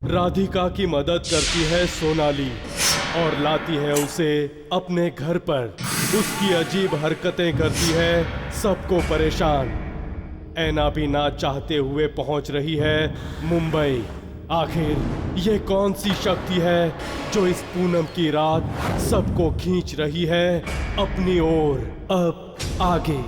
राधिका की मदद करती है सोनाली और लाती है उसे अपने घर पर। उसकी अजीब हरकतें करती है सबको परेशान। ऐना भी ना चाहते हुए पहुंच रही है मुंबई। आखिर ये कौन सी शक्ति है जो इस पूनम की रात सबको खींच रही है अपनी ओर। अब आगे।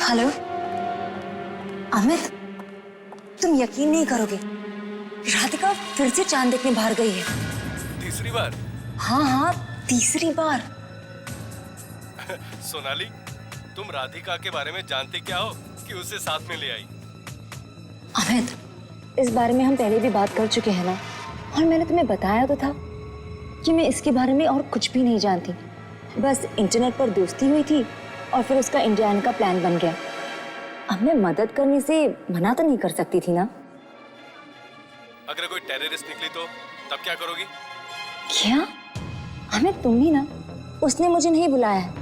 हेलो अमित, तुम यकीन नहीं करोगे, राधिका फिर से चांद देखने बाहर गई है। तीसरी बार? हाँ हाँ, तीसरी बार। सोनाली, तुम राधिका के बारे में जानते क्या हो कि उसे साथ में ले आई? अमित, इस बारे में हम पहले भी बात कर चुके हैं ना, और मैंने तुम्हें बताया तो था कि मैं इसके बारे में और कुछ भी नहीं जानती। बस इंटरनेट पर दोस्ती हुई थी और फिर उसका इंडिया आने का प्लान बन गया। अब मैं मदद करने से मना तो नहीं कर सकती थी ना। अगर कोई टेररिस्ट निकली तो तब क्या करोगी? क्या? हमें तुम ही ना, उसने मुझे नहीं बुलाया है।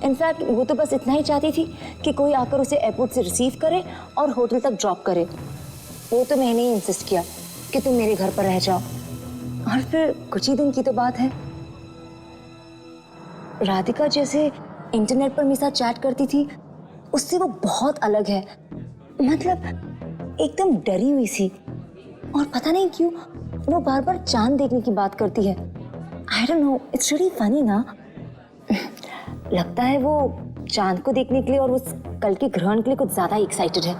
इनफैक्ट वो तो बस इतना ही चाहती थी कि कोई आकर उसे एयरपोर्ट से रिसीव करे और होटल तक ड्रॉप करे। वो तो मैंने ही इंसिस्ट किया कि तुम मेरे घर पर रह जाओ। और फिर कुछ ही दिन की तो बात है, राधिका जैसे इंटरनेट पर मेरे साथ चैट करती थी, उससे वो बहुत अलग है। मतलब एकदम डरी हुई सी, और पता नहीं क्यों वो बार बार चांद देखने की बात करती है। I don't know, it's really funny ना। लगता है वो चांद को देखने के लिए और उस कल के ग्रहण के लिए कुछ ज्यादा एक्साइटेड है।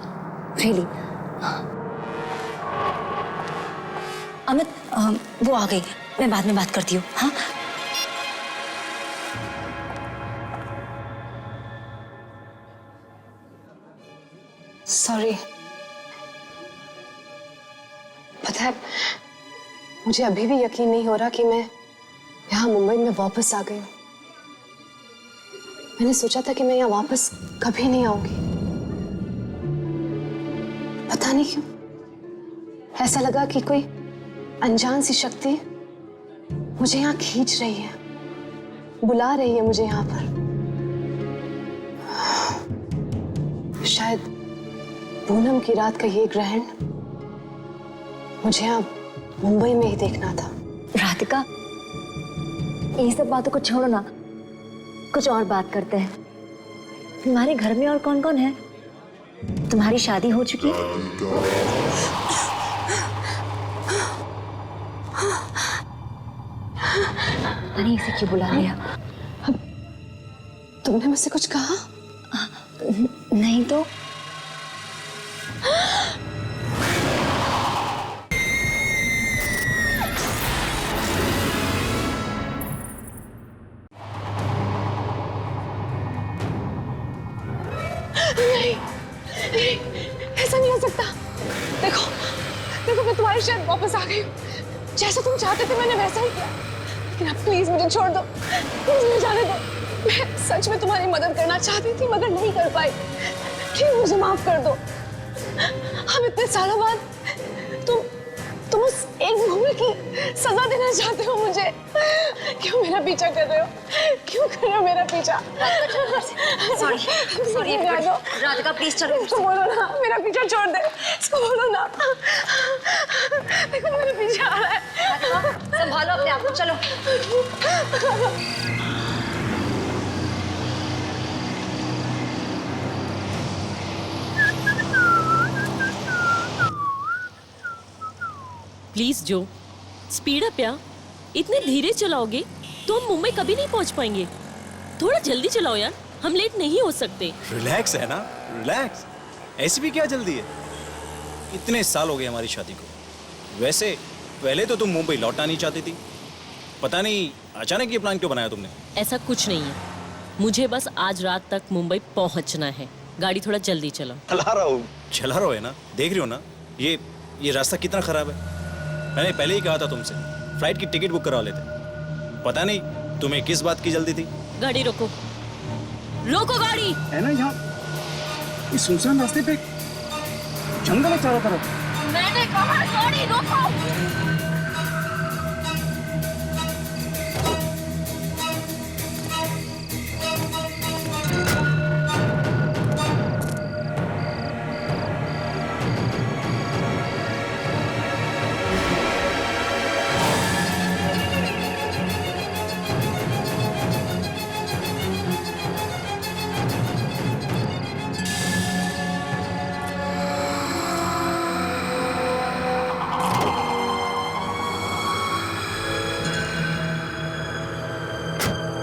रियली। अमित, वो आ गई, मैं बाद में बात करती हूँ। हाँ, सॉरी। पता है, मुझे अभी भी यकीन नहीं हो रहा कि मैं यहाँ मुंबई में वापस आ गई हूँ। मैंने सोचा था कि मैं यहाँ वापस कभी नहीं आऊंगी। पता नहीं क्यों ऐसा लगा कि कोई अनजान सी शक्ति मुझे यहाँ खींच रही है, बुला रही है मुझे यहाँ पर। शायद पूनम की रात का ये ग्रहण मुझे यहाँ मुंबई में ही देखना था। राधिका, ये सब बातों को छोड़ो ना, कुछ और बात करते हैं। तुम्हारे घर में और कौन कौन है? तुम्हारी शादी हो चुकी है? अरे इसे क्यों बुला लिया? तुमने मुझसे कुछ कहा? नहीं तो। नहीं, ऐसा नहीं हो सकता। देखो देखो, मैं तुम्हारे शायद वापस आ गई हूँ। जैसा तुम चाहते थे मैंने वैसा ही किया। लेकिन अब प्लीज मुझे छोड़ दो, प्लीज मुझे जाने दो। मैं सच में तुम्हारी मदद करना चाहती थी मगर नहीं कर पाई। प्लीज मुझे माफ कर दो। हम इतने सालों बाद तुम उस एक भूल की सजा देना चाहते हो मुझे। क्यों मेरा पीछा कर रहे हो? क्यों कर रहे हो मेरा पीछा? सॉरी सॉरी राधिका, प्लीज चलो। इसको बोलो ना मेरा पीछा छोड़ दे, इसको बोलो ना। देखो मेरे पीछे आ रहा है। संभालो अपने आप को, चलो। प्लीज जो, स्पीड अप यार। इतने धीरे चलाओगे तो हम मुंबई कभी नहीं पहुंच पाएंगे। थोड़ा जल्दी चलाओ यार, हम लेट नहीं हो सकते। रिलैक्स है ना, रिलैक्स। ऐसी भी क्या जल्दी है? इतने साल हो गए हमारी शादी को। वैसे पहले तो तुम मुंबई लौटना नहीं चाहती थी, पता नहीं अचानक ये प्लान क्यों बनाया तुमने? ऐसा कुछ नहीं है, मुझे बस आज रात तक मुंबई पहुंचना है। गाड़ी थोड़ा जल्दी चलाओ। चला रहा है ना, देख रही हो ना ये रास्ता कितना खराब है। मैंने पहले ही कहा था तुमसे फ्लाइट की टिकट बुक करवा लेते। पता नहीं तुम्हें किस बात की जल्दी थी। गाड़ी रोको, रोको गाड़ी। है ना, यहाँ इस सुनसान रास्ते पे जंगल है चारों तरफ। मैंने कहा गाड़ी रोको।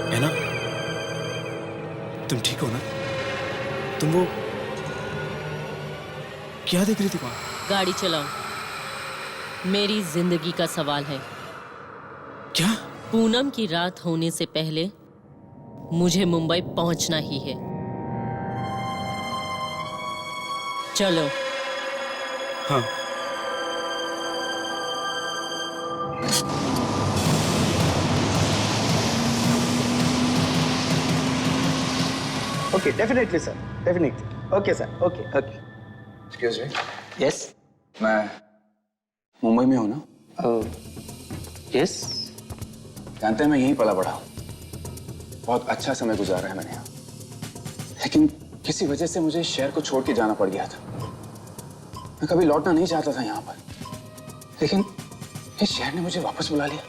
है ना, तुम ठीक हो ना? तुम वो क्या देख रही थी वहां? गाड़ी चलाओ, मेरी जिंदगी का सवाल है। क्या? पूनम की रात होने से पहले मुझे मुंबई पहुंचना ही है। चलो। हाँ। Okay, definitely sir, definitely. Okay sir, okay okay. Excuse me. Yes. मैं मुंबई में हूँ ना? यस। जानते हैं मैं यहीं पला बड़ा हूँ। बहुत अच्छा समय गुजारा है मैंने यहाँ, लेकिन किसी वजह से मुझे शहर को छोड़ के जाना पड़ गया था। मैं कभी लौटना नहीं चाहता था यहाँ पर, लेकिन इस शहर ने मुझे वापस बुला लिया।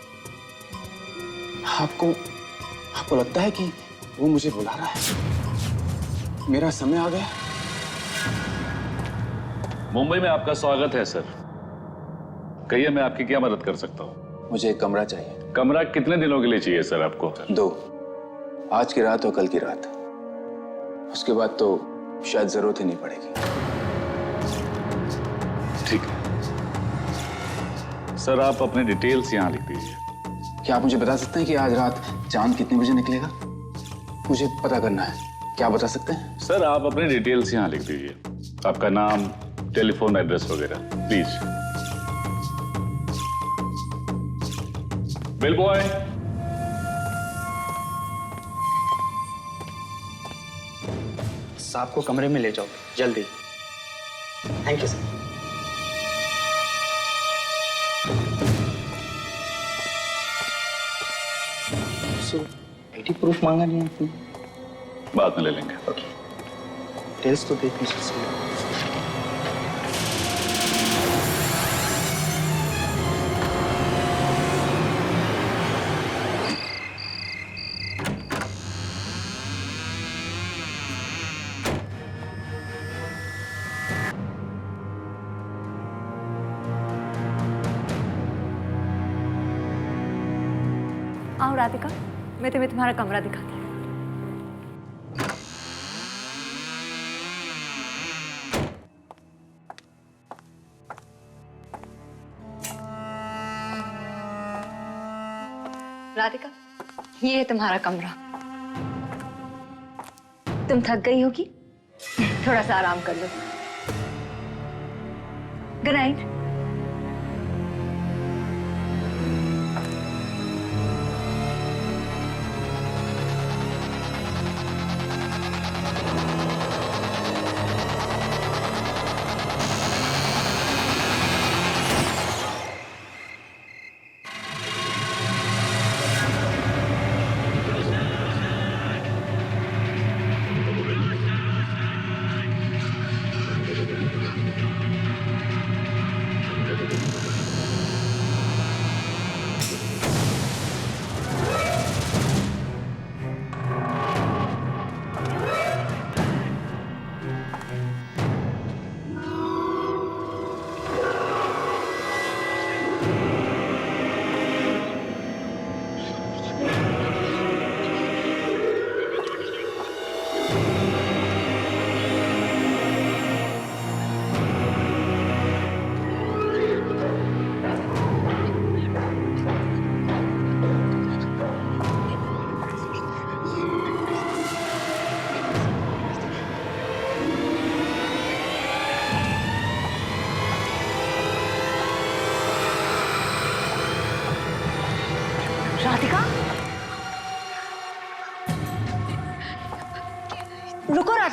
आपको लगता है कि वो मुझे बुला रहा है? मेरा समय आ गया। मुंबई में आपका स्वागत है सर। कहिए मैं आपकी क्या मदद कर सकता हूँ? मुझे एक कमरा चाहिए। कमरा कितने दिनों के लिए चाहिए सर आपको? 2, आज की रात और कल की रात। उसके बाद तो शायद जरूरत ही नहीं पड़ेगी। ठीक है सर, आप अपने डिटेल्स यहाँ लिख दीजिए। क्या आप मुझे बता सकते हैं कि आज रात चांद कितने बजे निकलेगा? मुझे पता करना है, क्या बता सकते हैं? सर आप अपनी डिटेल्स यहाँ लिख दीजिए, आपका नाम, टेलीफोन एड्रेस वगैरह प्लीज। Bill boy. साहब को कमरे में ले जाओ जल्दी। Thank you sir. ID proof मांगा नहीं आपने? बाद में ले लेंगे। ओके, डिटेल्स तो देख लीजिए। आओ राधिका, मैं तुम्हें तुम्हारा कमरा दिखाती हूँ। राधिका, ये है तुम्हारा कमरा। तुम थक गई होगी, थोड़ा सा आराम कर लो। Good night.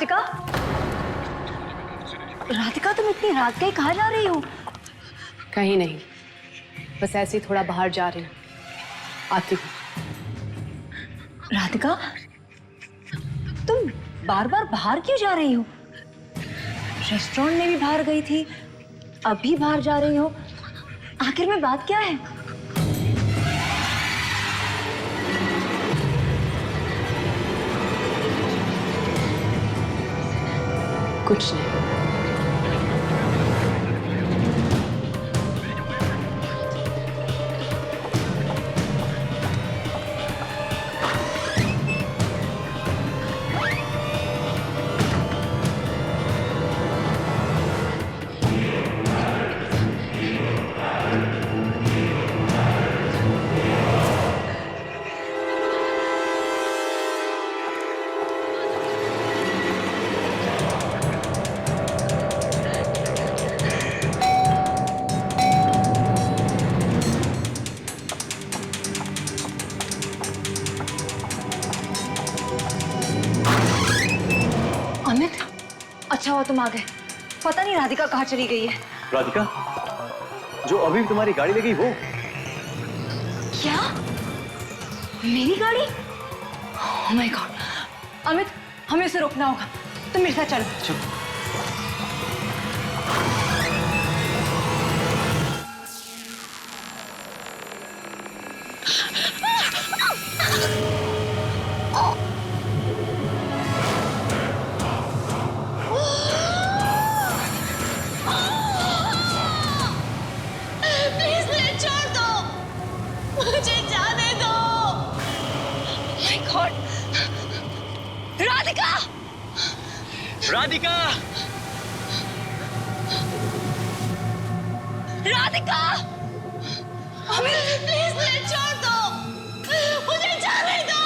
राधिका, राधिका तुम इतनी रात गई, कहाँ जा रही हो? कहीं नहीं, बस ऐसे ही थोड़ा बाहर जा रही हूँ, आती हूँ। राधिका, तुम बार बार बाहर क्यों जा रही हो? रेस्टोरेंट में भी बाहर गई थी, अब भी बाहर जा रही हो, आखिर में बात क्या है? कुछ नहीं। अच्छा हुआ तुम आ गए। पता नहीं राधिका कहाँ चली गई है। राधिका, जो अभी तुम्हारी गाड़ी लगी वो? क्या? मेरी गाड़ी? Oh my God. अमित, हमें उसे रोकना होगा। तुम मेरे साथ चलो। चलो। राधिका! राधिका! अमित, प्लीज मुझे छोड़ दो, मुझे जाने दो।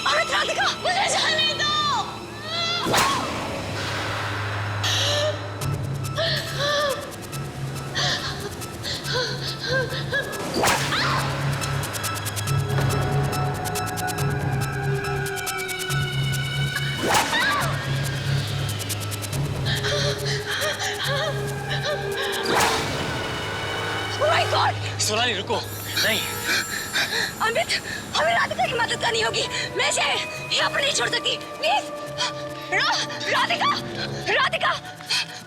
अमित, राधिका, मुझे जाने दो। सोनाली रुको, नहीं। अमित, हमें राधिका की मदद करनी होगी। मैं इसे यहाँ पर नहीं छोड़ सकती, please. Radhika, Radhika,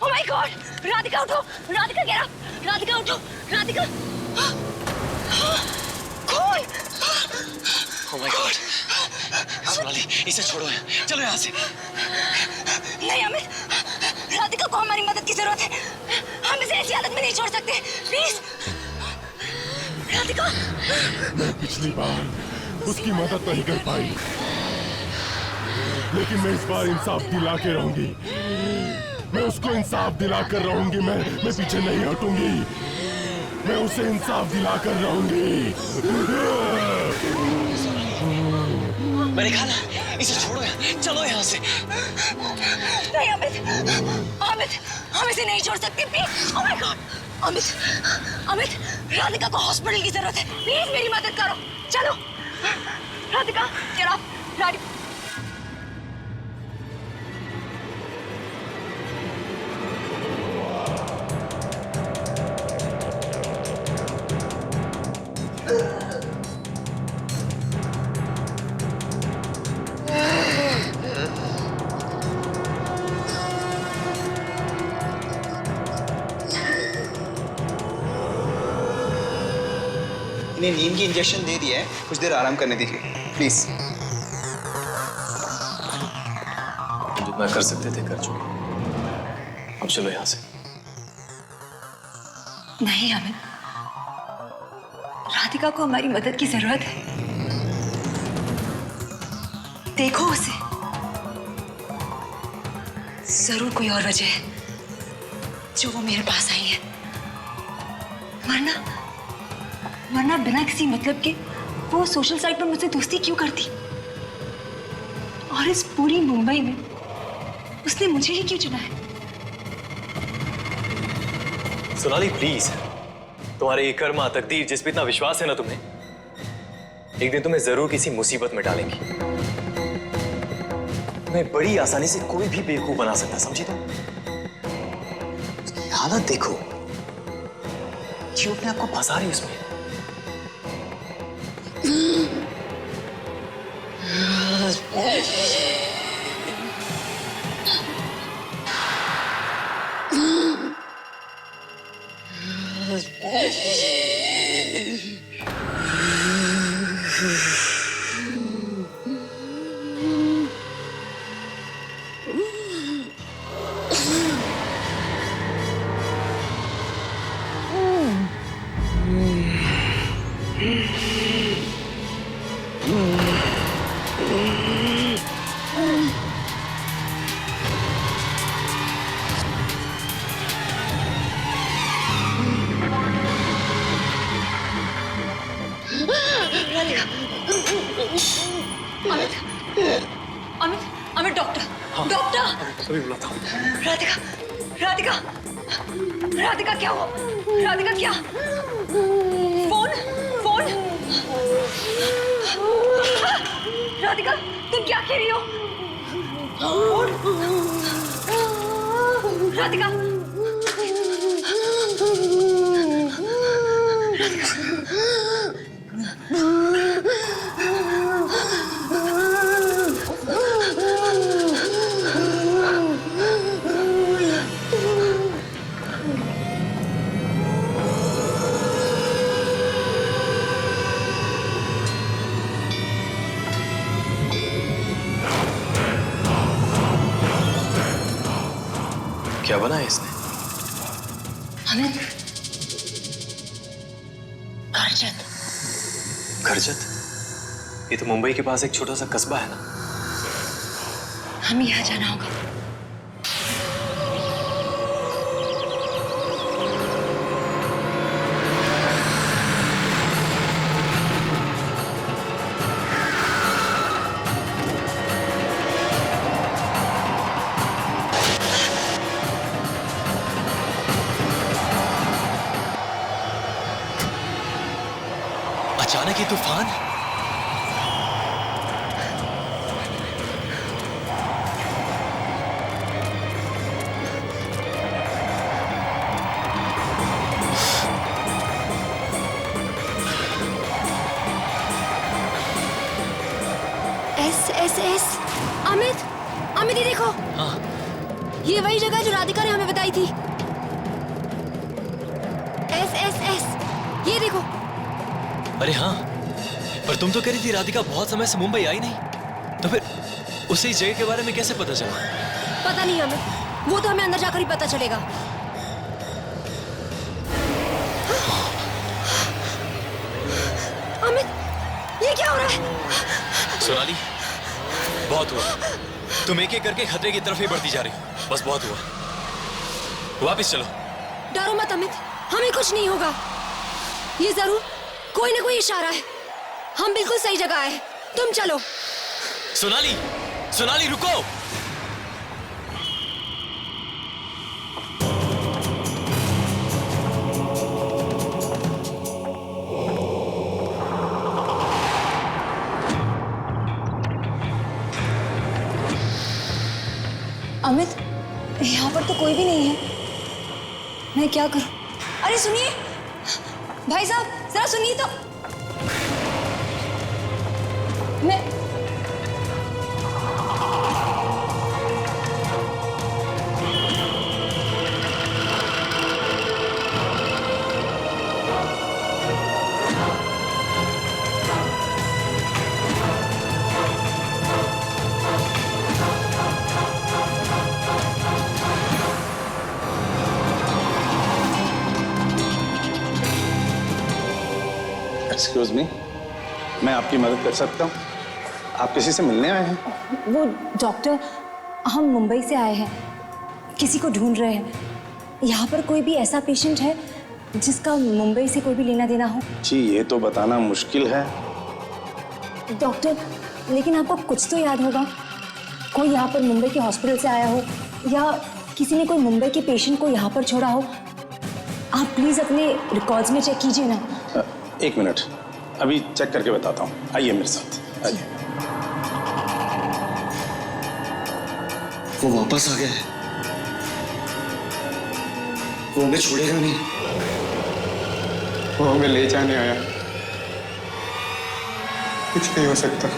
oh my God, Radhika उठो, राधिका गिरा, राधिका उठो, राधिका। कौन? ओह माय गॉड, सोनाली इसे छोड़ो, चलो यहाँ से। नहीं अमित, राधिका को हमारी मदद की जरूरत है। हम इसे ऐसी हालत में नहीं छोड़ सकते, प्लीज। राधिका, मैं पिछली बार उसकी मदद नहीं कर पाई, लेकिन मैं इस बार इंसाफ दिला के रहूंगी। मैं उसको इंसाफ दिला कर रहूंगी। मैं पीछे नहीं हटूंगी। मैं उसे इंसाफ दिला कर रहूंगी। मैंने कहा ना, इसे छोड़ो, चलो यहाँ से। नहीं अमित, अमित, हम इसे नहीं छोड़ सकते, please. Oh my God, Amit, Amit, Radhika को हॉस्पिटल की जरूरत है, प्लीज मेरी मदद करो, चलो। Radhika, get up, Radhika. इन्हें नींद की इंजेक्शन दे दिया है, कुछ देर आराम करने दीजिए प्लीज। जितना कर सकते थे कर चुके, अब चलो यहाँ से। नहीं अमित, राधिका को हमारी मदद की जरूरत है। देखो उसे, जरूर कोई और वजह है जो वो मेरे पास आई है, वरना बिना किसी मतलब के वो सोशल साइट पर मुझसे दोस्ती क्यों करती? और इस पूरी मुंबई में उसने मुझे ही क्यों चुना है? सोनाली प्लीज, तुम्हारे ये कर्मा, तकदीर, जिस पे इतना विश्वास है ना तुम्हें, एक दिन तुम्हें जरूर किसी मुसीबत में डालेंगी। तुम्हें बड़ी आसानी से कोई भी बेवकूफ बना सकता, समझी तुम? उसकी हालत देखो, क्यों अपने आप को फंसा रही है उसमें। Amit, Amit doctor, doctor. अभी बुलाता हूँ। राधिका, राधिका, राधिका क्या हुआ? राधिका क्या? Phone, phone. राधिका, तुम क्या कह रही हो? राधिका, क्या बना है इसने? अमित, करजत। करजत? ये तो मुंबई के पास एक छोटा सा कस्बा है ना। हमें यहाँ जाना होगा। अचानक ये तूफान। एस अमित, अमित ये देखो। हाँ। ये वही जगह है जो राधिका ने हमें बताई थी। एस ये देखो। अरे हाँ, पर तुम तो कह रही थी राधिका बहुत समय से मुंबई आई नहीं, तो फिर उसे इस जगह के बारे में कैसे पता चला? पता नहीं अमित, वो तो हमें अंदर जाकर ही पता चलेगा। अमित, ये क्या हो रहा है? सोनाली, बहुत हुआ। तुम एक एक करके खतरे की तरफ ही बढ़ती जा रही हो। बस बहुत हुआ, वापस चलो। डरो मत अमित, हमें कुछ नहीं होगा। ये जरूर कोई ना कोई इशारा है। हम बिल्कुल सही जगह आए, तुम चलो। सोनाली, सोनाली रुको। अमित, यहाँ पर तो कोई भी नहीं है। मैं क्या करूं? अरे सुनिए, भाई साहब जरा सुनिए तो। मैं एक्सक्यूज मी, मैं आपकी मदद कर सकता हूँ? आप किसी से मिलने आए हैं? वो डॉक्टर, हम मुंबई से आए हैं, किसी को ढूंढ रहे हैं। यहाँ पर कोई भी ऐसा पेशेंट है जिसका मुंबई से कोई भी लेना देना हो? जी, ये तो बताना मुश्किल है। डॉक्टर, लेकिन आपको कुछ तो याद होगा। कोई यहाँ पर मुंबई के हॉस्पिटल से आया हो या किसी ने कोई मुंबई के पेशेंट को यहाँ पर छोड़ा हो। आप प्लीज अपने रिकॉर्ड्स में चेक कीजिए ना। एक मिनट, अभी चेक करके बताता हूँ। आइए मेरे साथ, आइए। वो वापस आ गया है। वो हमें छोड़ेगा नहीं। वो हमें ले जाने आया। कुछ नहीं हो सकता।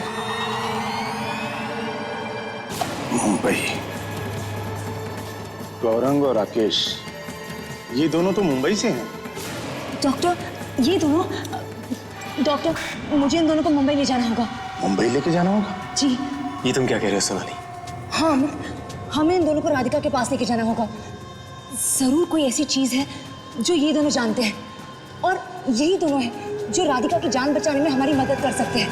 मुंबई। गौरंग और राकेश, ये दोनों तो मुंबई से हैं। डॉक्टर, ये दोनों, डॉक्टर मुझे इन दोनों को मुंबई ले जाना होगा। मुंबई लेके जाना होगा? जी ये तुम क्या कह रहे हो सोनाली? हाँ, हमें इन दोनों को राधिका के पास लेके जाना होगा। जरूर कोई ऐसी चीज है जो ये दोनों जानते हैं, और यही दोनों हैं जो राधिका की जान बचाने में हमारी मदद कर सकते हैं।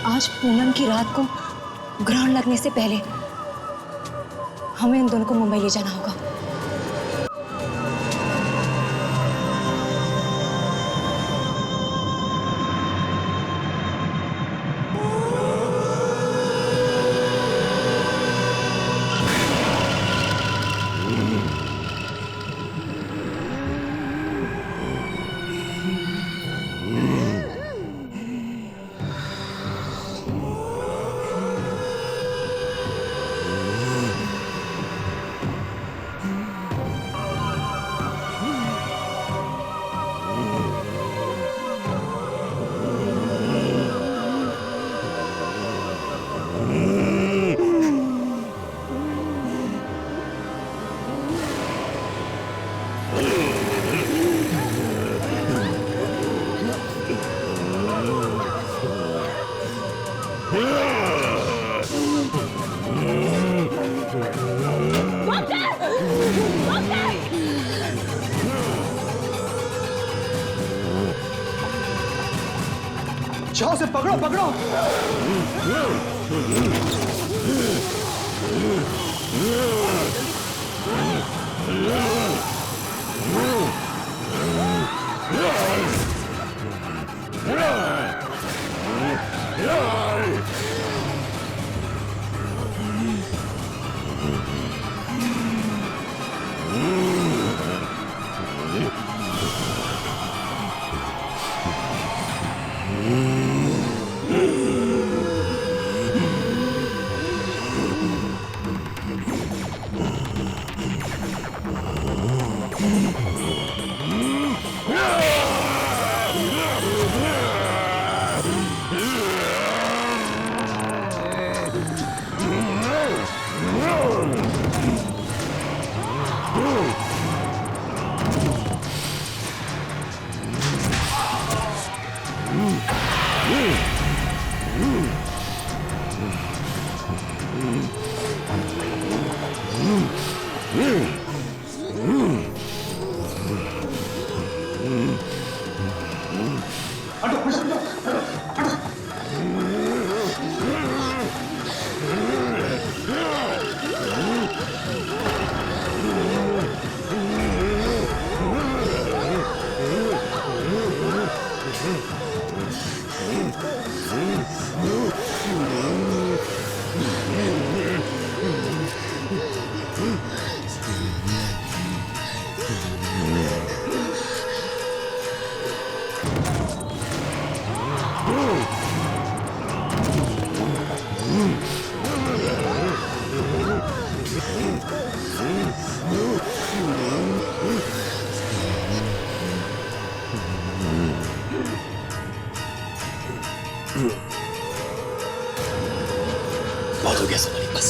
आज पूनम की रात को ग्रहण लगने से पहले हमें इन दोनों को मुंबई ले जाना होगा। जाओ से पकड़ो पकड़ो। बहुत हो गया सोनाली, बस।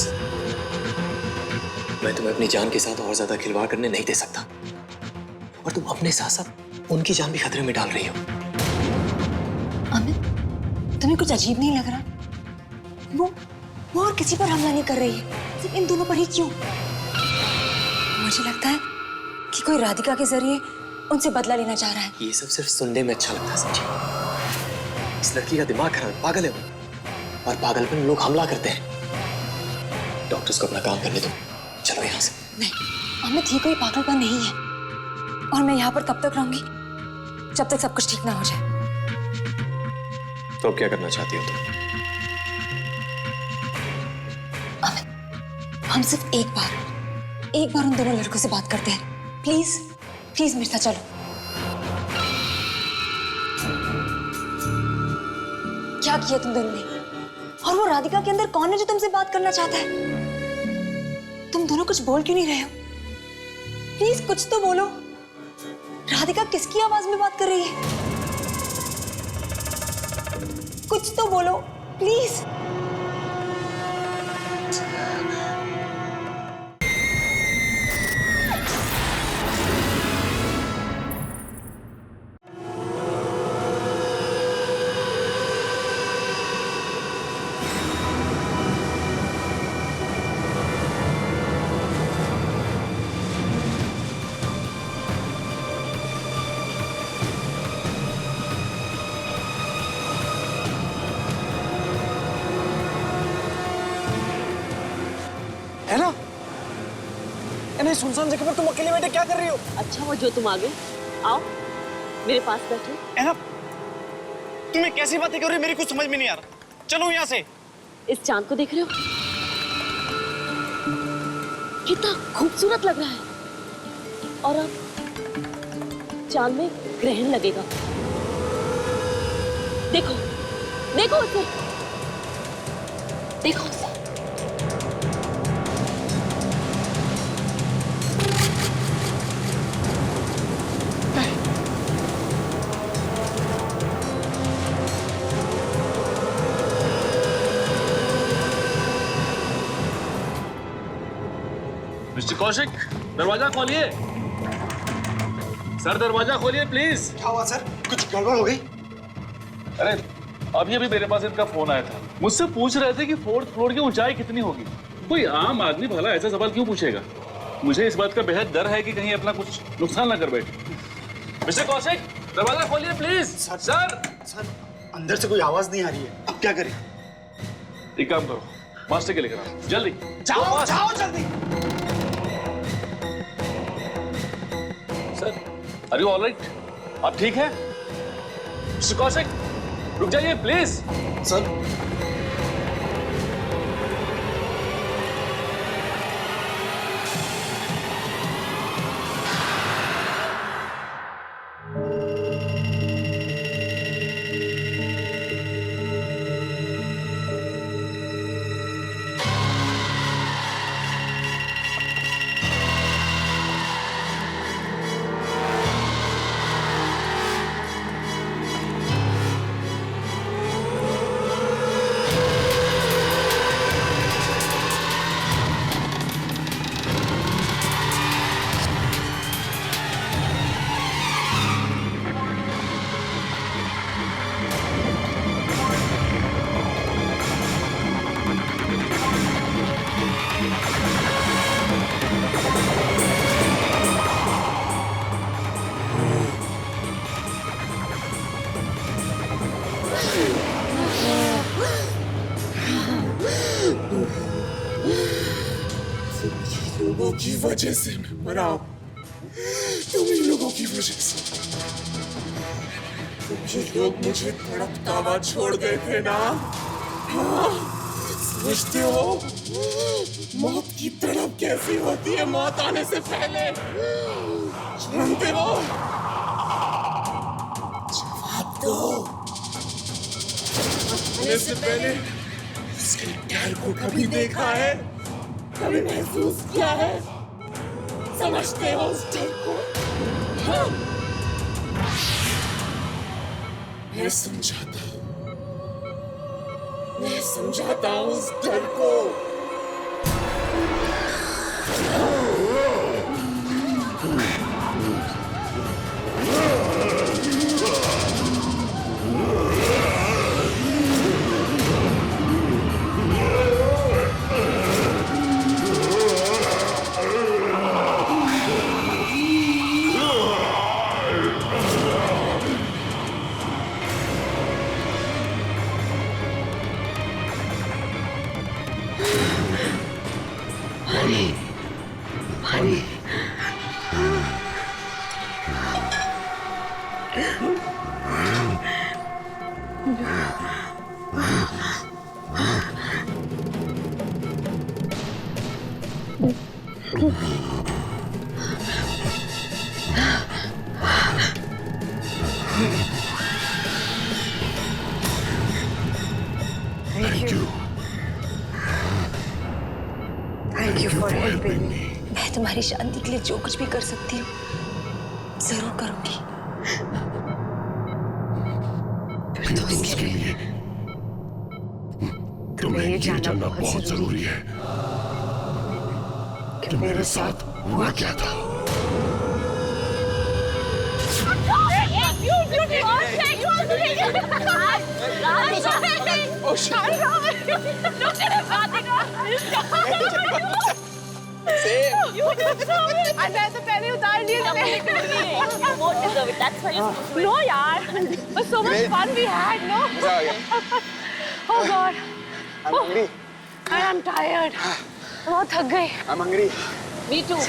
मैं तुम्हें अपनी जान के साथ और ज्यादा खिलवाड़ करने नहीं दे सकता, और तुम अपने साथ साथ उनकी जान भी खतरे में डाल रही हो। अमित, तुम्हें कुछ अजीब नहीं लग रहा? वो और किसी पर हमला नहीं कर रही है, सिर्फ इन दोनों पर ही क्यों? मुझे लगता है कि कोई राधिका के जरिए उनसे बदला लेना चाह रहा है। ये सब सिर्फ सुनने में अच्छा लगता है, समझी? इस लड़की का दिमाग खराब, पागल है वो, और पागलपन लोग हमला करते हैं। डॉक्टर्स को अपना काम करने दो, चलो यहाँ से। नहीं अमित, ये कोई पागलपन नहीं है, और मैं यहाँ पर तब तक रहूंगी जब तक सब कुछ ठीक ना हो जाए। तो अब क्या करना चाहती हो तुम? अमित, हम सिर्फ एक बार उन दोनों लड़कों से बात करते हैं। प्लीज प्लीज मेरे साथ चलो। क्या किया तुम दोनों ने? और वो राधिका के अंदर कौन है जो तुमसे बात करना चाहता है? तुम दोनों कुछ बोल क्यों नहीं रहे हो? प्लीज कुछ तो बोलो। राधिका किसकी आवाज में बात कर रही है? कुछ तो बोलो प्लीज। है ना? नहीं, सुनसान जगह पर तुम अकेले बैठे क्या कर रही हो? अच्छा वो जो तुम आ गए, आओ मेरे पास बैठो। है ना? तुम्हें कैसी बातें कर रही हो, मेरी कुछ समझ में नहीं आ रहा। चलो यहाँ से। इस चांद को देख रहे हो? कितना खूबसूरत लग रहा है। और अब चांद में ग्रहण लगेगा। देखो देखो उसे, देखो उसे। मिस्टर कौशिक, दरवाजा खोलिए। सर दरवाजा खोलिए प्लीज। क्या हुआ सर? कुछ गड़बड़ हो गई? अरे अभी अभी मेरे पास इनका फोन आया था। मुझसे पूछ रहे थे कि 4th फ्लोर की ऊंचाई कितनी होगी। कोई आम आदमी भला ऐसा सवाल क्यों पूछेगा? मुझे इस बात का बेहद डर है कि कहीं अपना कुछ नुकसान ना कर बैठे। मिस्टर कौशिक, दरवाजा खोलिए प्लीज। सर अंदर से कोई आवाज नहीं आ रही है, अब क्या करें? एक काम करो, मास्टर के लेकर आओ जल्दी। जाओ जाओ जल्दी। Sir, are you alright? आप ठीक है? मिस्टर कौशिक, रुक जाइए प्लीज। सर लोगों की वजह से मैं मरा हूं। तुम ही लोगों की वजह से। तुम ही लोग मुझे तड़पता हुआ छोड़ गए थे ना? हाँ, समझते हो मौत की तड़प कैसी होती है मौत आने से पहले? जानते हो? जवाब दो। आने से पहले उसके प्यार को कभी देखा है? कभी महसूस किया है? समझते हो उस डर को? हाँ? मैं समझाता हूँ उस डर को। तुम्हारी शांति के लिए जो कुछ भी कर सकती हूँ जरूर करूंगी। फिर तो उसके लिए तुम्हें ये जानना बहुत जरूरी है कि मेरे साथ हुआ क्या था। मैं तो पहले उतार लिया। नो यार, but so much fun we had, no? Oh God. I'm hungry. I am tired. बहुत थक गई। I'm hungry. Me too.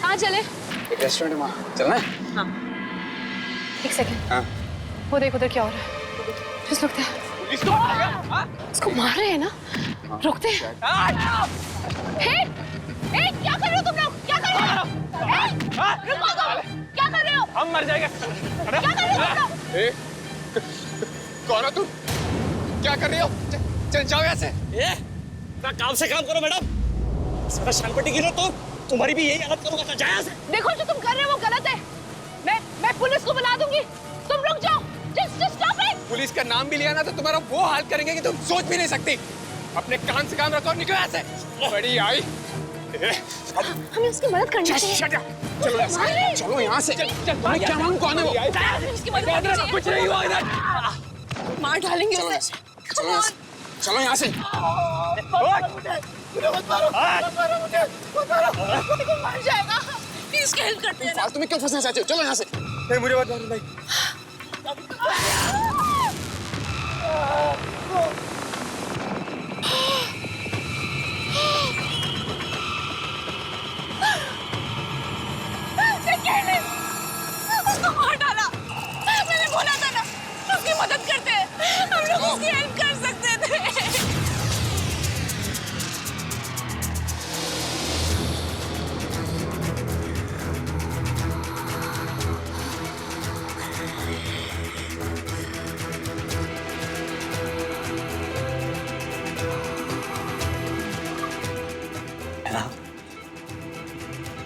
कहाँ चले? एक रेस्टोरेंट में चलना है? हाँ। एक सेकंड। हाँ। वो देख उधर क्या हो रहा है? Just look there. इसको मार रहे हैं ना? रुकते हैं। हे! हे! क्या कर रहे हो तुम लोग? क्या कर रहे हो? हे! रुको तुम! क्या कर रहे हो? हम मर जाएंगे। क्या कर रहे हो तुम लोग? कौन हो तुम? क्या कर रही हो? चल जाओ यहाँ से। काम से काम करो मैडम। सारा शानपट्टी गिरो तो तुम्हारी भी यही हालत करूंगा। जाए यहाँ से। देखो जो तुम कर रहे हो वो गलत है। मैं पुलिस को बुला दूंगी। तुम रुक जाओ। Just stop it. पुलिस का नाम भी लिया ना तो तुम्हारा वो हाल करेंगे कि तुम सोच भी नहीं सकती। अपने कान से काम रखो और निकलो यहाँ से। बड़ी आई। हमें उसकी मदद करनी चाहिए। चलो यहाँ से। चलो यहाँ से। तुम्हें क्या मालूम कौन है वो? उसकी मदद करनी चाहिए। कुछ नहीं हुआ इधर। मार डालेंगे उसे। चलो यहाँ से। चलो यहाँ से। मर जाएगा। प्लीज हेल्प करते हैं। फालतू में क्यों फंसना चाहते हो? चलो यहाँ से। नहीं मुझे मत मारो भाई। उसको मार डाला। मैंने बोला था ना उसकी मदद करते हैं। हम लोग उसकी हेल्प कर सकते थे।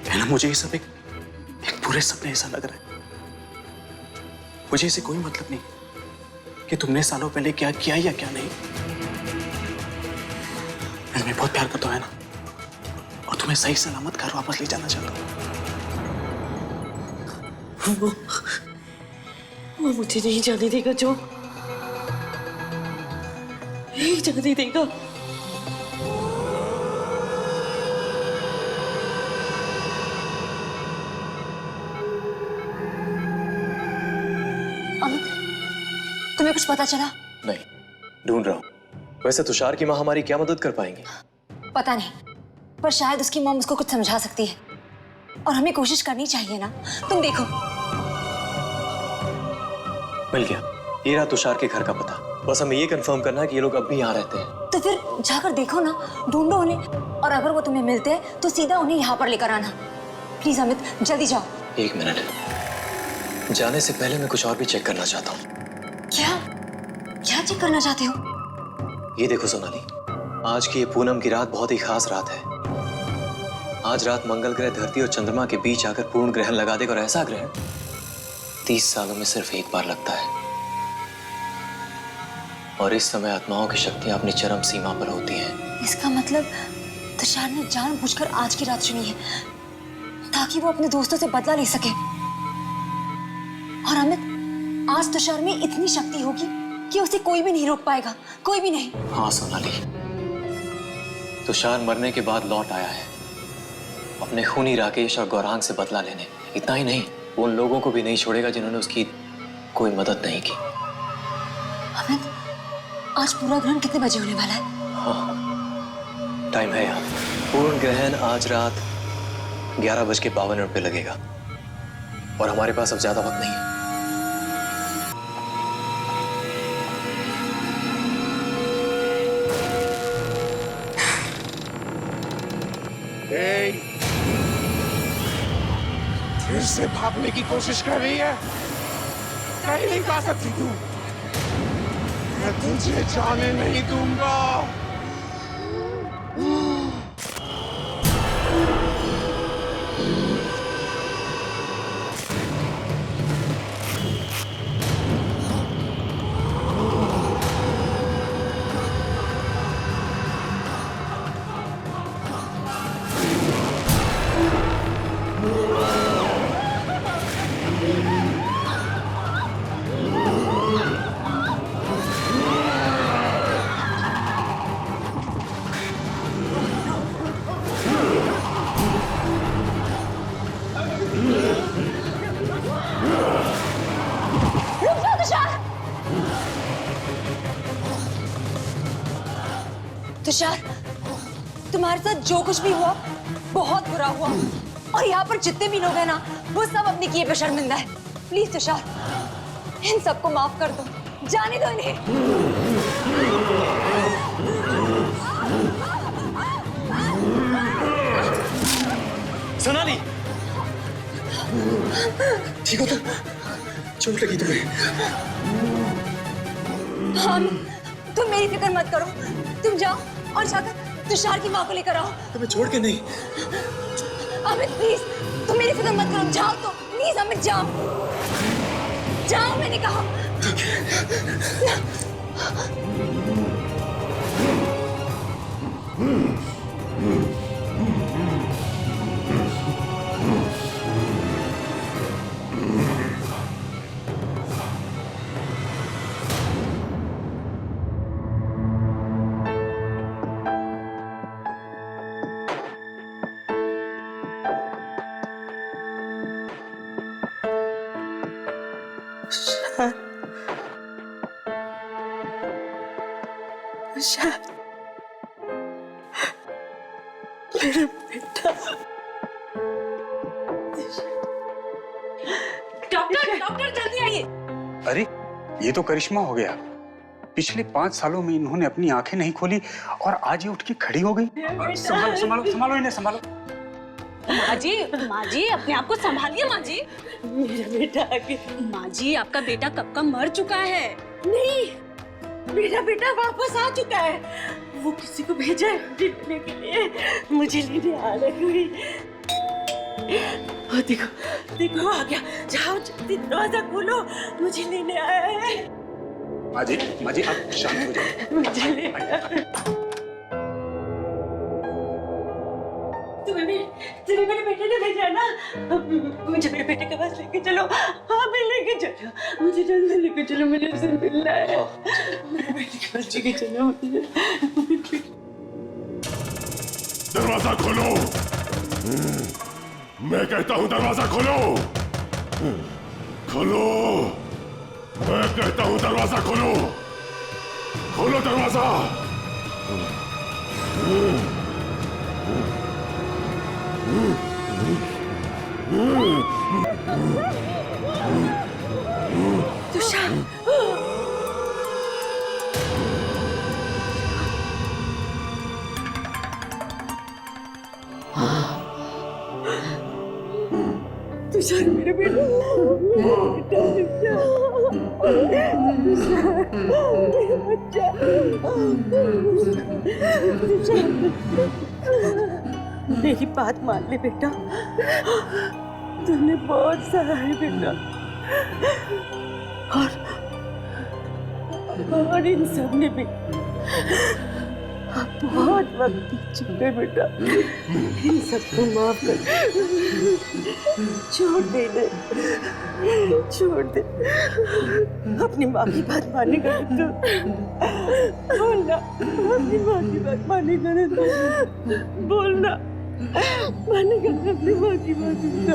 है ना, मुझे ये सब एक पूरे सपने ऐसा लग रहा है। मुझे इससे कोई मतलब नहीं कि तुमने सालों पहले क्या किया या क्या नहीं। मैं तुम्हें बहुत प्यार करता हूं ना, और तुम्हें सही सलामत घर वापस ले जाना चाहता हूं। वो मुझे नहीं जाने देगा जो, नहीं जाने देगा। तुम्हें कुछ पता चला? नहीं, ढूंढ रहा हूं। वैसे तुषार की माँ हमारी क्या मदद कर पाएंगे? पता नहीं, पर शायद उसकी मॉम उसको कुछ समझा सकती है और हमें कोशिश करनी चाहिए ना। तुम देखो। मिल गया, ये रहा तुषार के घर का पता। बस हमें ये कंफर्म करना है कि ये लोग अब भी यहाँ रहते हैं। तो फिर जाकर देखो ना, ढूंढो उन्हें, और अगर वो तुम्हें मिलते हैं तो सीधा उन्हें यहाँ पर लेकर आना। प्लीज अमित, जल्दी जाओ। एक मिनट, जाने से पहले मैं कुछ और भी चेक करना चाहता हूँ। क्या चेक करना चाहते हो? ये देखो सोनाली, आज की ये पूनम की रात बहुत ही खास रात है। आज रात मंगल ग्रह धरती और चंद्रमा के बीच आकर पूर्ण ग्रहण लगा देगा, और ऐसा ग्रहण 30 सालों में सिर्फ एक बार लगता है। और इस समय आत्माओं की शक्तियां अपनी चरम सीमा पर होती हैं। इसका मतलब तुषार ने जानबूझकर आज की रात चुनी है ताकि वो अपने दोस्तों से बदला ले सके। और अमित, आज तुषार में इतनी शक्ति होगी कि उसे कोई भी नहीं रोक पाएगा, कोई भी नहीं। हाँ सोनाली, तुषार मरने के बाद लौट आया है अपने खूनी राकेश और गौरांग से बदला लेने। इतना ही नहीं, वो उन लोगों को भी नहीं छोड़ेगा जिन्होंने उसकी कोई मदद नहीं की। अमित, आज पूरा ग्रहण कितने बजे होने वाला है? हाँ, टाइम है यार। पूर्ण ग्रहण आज रात 11:52 पे लगेगा, और हमारे पास अब ज्यादा वक्त नहीं है। फिर से भागने की कोशिश कर रही है। कहीं नहीं जा सकती तू। मैं तुझे जाने नहीं दूंगा। तुषार, तुम्हारे साथ जो कुछ भी हुआ बहुत बुरा हुआ, और यहाँ पर जितने भी लोग हैं ना, वो सब अपने किए पे शर्मिंदा है। प्लीज तुषार, इन सबको माफ कर दो, जाने दो इन्हें। सोनाली, ठीक हो तुम? चोट लगी तुम्हें? हाँ, तुम मेरी फिक्र मत करो, तुम जाओ और जाकर तुषार की माँ को लेकर आओ। तुम्हें छोड़ के नहीं। अमित प्लीज, तुम मेरी फिक्र मत करो, जाओ तो प्लीज अमित, जाओ जाओ, मैंने कहा। मेरा बेटा। डॉक्टर, डॉक्टर जल्दी आइए। अरे ये तो करिश्मा हो गया। पिछले 5 सालों में इन्होंने अपनी आंखें नहीं खोली और आज ये उठ के खड़ी हो गई। संभालो संभालो संभालो इन्हें, संभालो। माँ जी अपने आप को संभालिए माँ जी। मेरा बेटा आगे। माँ जी, आपका बेटा कब का मर चुका है। नहीं, मेरा बेटा वापस आ चुका है। वो किसी को भेजा है लेने के लिए, मुझे लेने आ रही हुई। देखो देखो आ गया, जाओ जल्दी दरवाजा खोलो, मुझे लेने आया है। माँ जी आप शांत हो जाओ। मुझे लेने तुम्हें मेरे बेटे ने भेजा ना, मुझे मेरे बेटे के पास लेके चलो। हाँ मैं लेके चलो, मुझे जल्दी लेके चलो, मुझे उससे मिलना है। मेरे बेटे के पास लेके चलो मुझे। दरवाजा खोलो, मैं कहता हूँ दरवाजा खोलो, खोलो, मैं कहता हूँ दरवाजा खोलो, खोलो दरवाजा। तुषार, तुषार मेरे बेटा, मेरी बात मान ले बेटा, तुमने बहुत सहा है बेटा, और इन सब ने भी बहुत वक्त बीत चुका है बेटा, इन सबको माफ कर, छोड़ दे, छोड़ दे, अपनी माँ की बात मानेगा तू, बोलना, अपनी माँ की बात मानेगा ना तू, बोलना, मानेगा अपनी माँ की बात सुनना,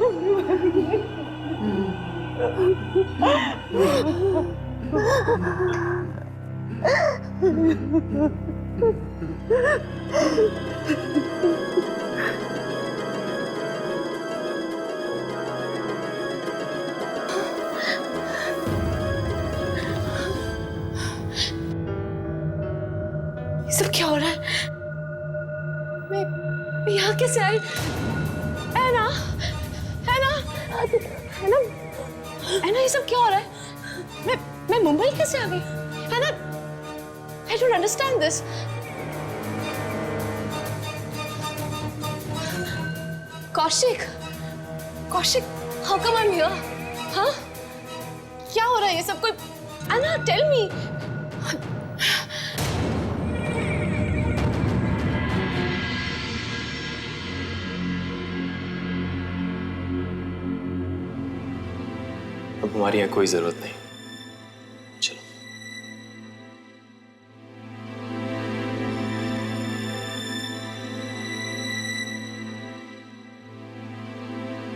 अपनी माँ की सब क्या हो रहा है? मैं यहाँ कैसे आई? ऐना, ऐना, ऐना, ऐना, ये सब क्या हो रहा है? मैं मुंबई कैसे आ गई? ऐना, I don't understand this. Kaushik, Kaushik, how come I'm here? हाँ? क्या हो रहा है ये सब? कोई, ऐना, tell me. अब हमारी यहाँ कोई जरूरत नहीं, चलो।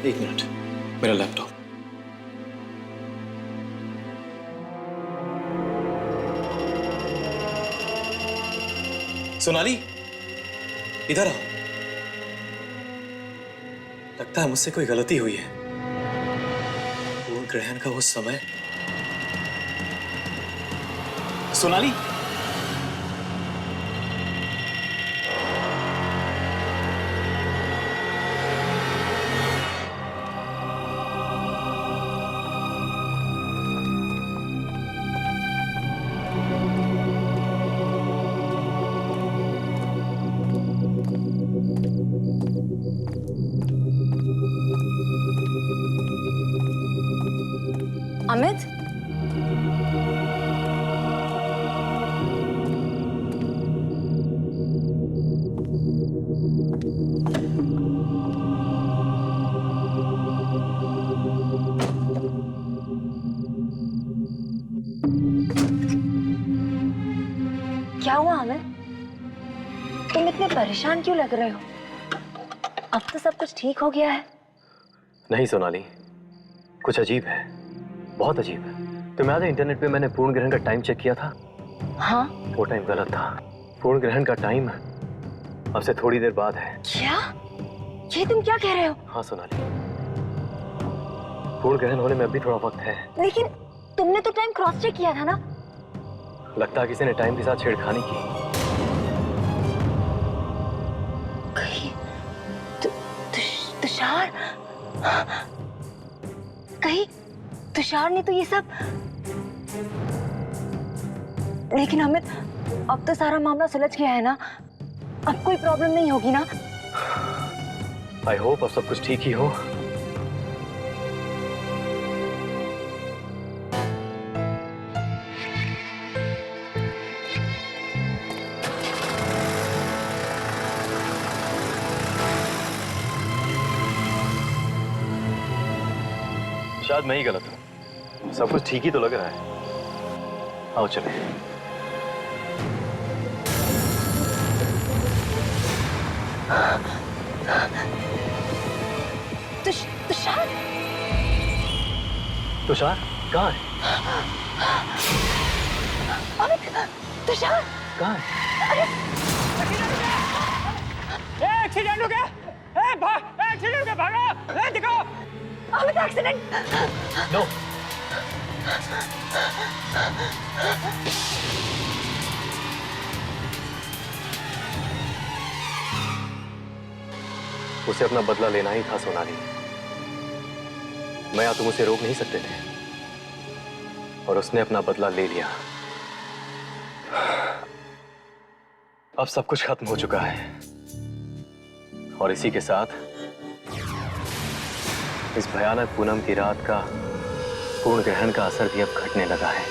एक मिनट, मेरा लैपटॉप। सोनाली, इधर आओ। लगता है मुझसे कोई गलती हुई है। पूर्ण ग्रहण का वो समय। सोनाली, अमित, क्या हुआ अमित? तुम इतने परेशान क्यों लग रहे हो? अब तो सब कुछ ठीक हो गया है। नहीं सोनाली, कुछ अजीब है, बहुत अजीब है। तुम्हें याद है इंटरनेट पे मैंने पूर्ण ग्रहण का टाइम चेक किया था? हाँ? वो टाइम गलत था। पूर्ण ग्रहण का टाइम अब से थोड़ी देर बाद है। क्या? ये तुम क्या कह रहे हो? हाँ सोनाली, पूर्ण ग्रहण होने में अभी थोड़ा वक्त है। लेकिन तुमने तो टाइम क्रॉस चेक किया था ना? लगता है किसी ने टाइम के साथ छेड़खानी की। कहीं तुषार, कहीं तुषार ने तो ये सब। लेकिन अमित, अब तो सारा मामला सुलझ गया है ना? अब कोई प्रॉब्लम नहीं होगी ना? आई होप अब सब कुछ ठीक ही हो। शायद मैं ही गलत हूं। सब कुछ ठीक ही तो लग रहा है। आओ चले। तुषार? तुषार कहाँ है? अमित, तुषार कहाँ है? एक्सीडेंट हो गया। एक्सीडेंट हो गया, भागो। देखो अमित, एक्सीडेंट। नो। उसे अपना बदला लेना ही था सोनाली। मैं या तुम उसे रोक नहीं सकते थे, और उसने अपना बदला ले लिया। अब सब कुछ खत्म हो चुका है, और इसी के साथ इस भयानक पूनम की रात का पूर्ण ग्रहण का असर भी अब घटने लगा है।